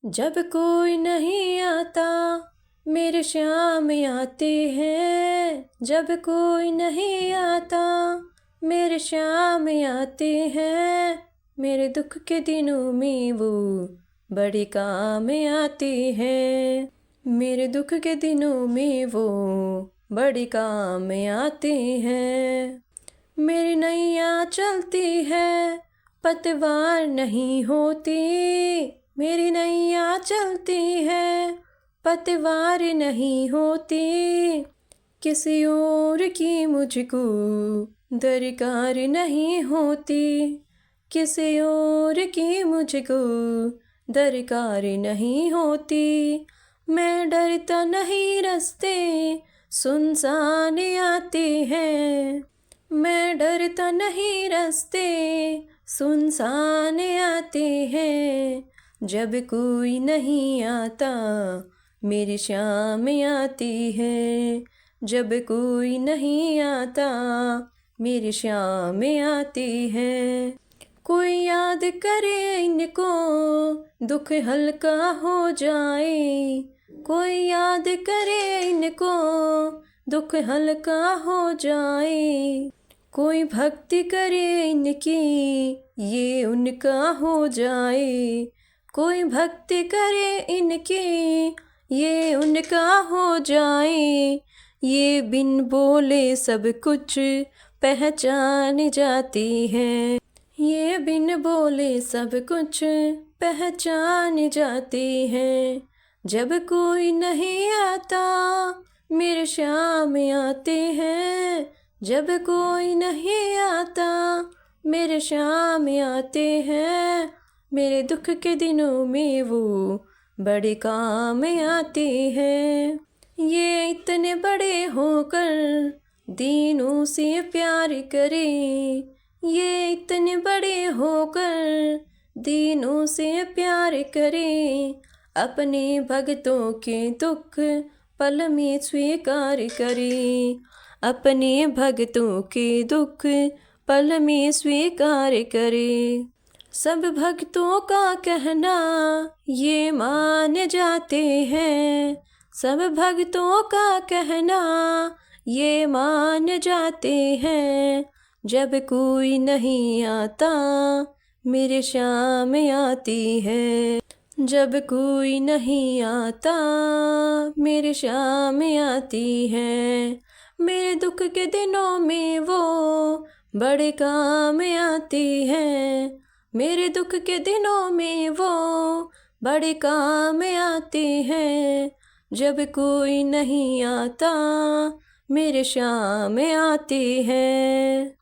जब कोई नहीं आता मेरे श्याम आते हैं। जब कोई नहीं आता मेरे श्याम आते हैं। मेरे दुख के दिनों में वो बड़े काम आते हैं। मेरे दुख के दिनों में वो बड़े काम आते हैं। मेरी नैया चलती है पतवार नहीं होती। मेरी नैया चलती है पतवार नहीं होती। किसी और की मुझको दरकार नहीं होती। किसी और की मुझको दरकार नहीं होती। मैं डरता नहीं रास्ते सुनसान आते हैं। मैं डरता नहीं रास्ते सुनसान आते हैं। जब कोई नहीं आता मेरी श्याम आती है। जब कोई नहीं आता मेरी श्याम आती है। कोई याद करे इनको दुख हल्का हो जाए। कोई याद करे इनको दुख हल्का हो जाए। कोई भक्ति करे इनकी ये उनका हो जाए। कोई भक्ति करे इनकी ये उनका हो जाए। ये बिन बोले सब कुछ पहचान जाती है। ये बिन बोले सब कुछ पहचान जाती है। जब कोई नहीं आता मेरे श्याम आते हैं। जब कोई नहीं आता मेरे श्याम आते हैं। मेरे दुख के दिनों में वो बड़े काम आते हैं। ये इतने बड़े होकर दीनों से प्यार करे। ये इतने बड़े होकर दीनों से प्यार करे। अपने भक्तों के दुख पल में स्वीकार करे। अपने भक्तों के दुख पल में स्वीकार करे। सब भक्तों का कहना ये मान जाते हैं। सब भक्तों का कहना ये मान जाते हैं। जब कोई नहीं आता मेरे श्याम आती है। जब कोई नहीं आता मेरे श्याम आती है। मेरे दुख के दिनों में वो बड़े काम आती है। मेरे दुख के दिनों में वो बड़े काम आते हैं। जब कोई नहीं आता मेरे श्याम आते हैं।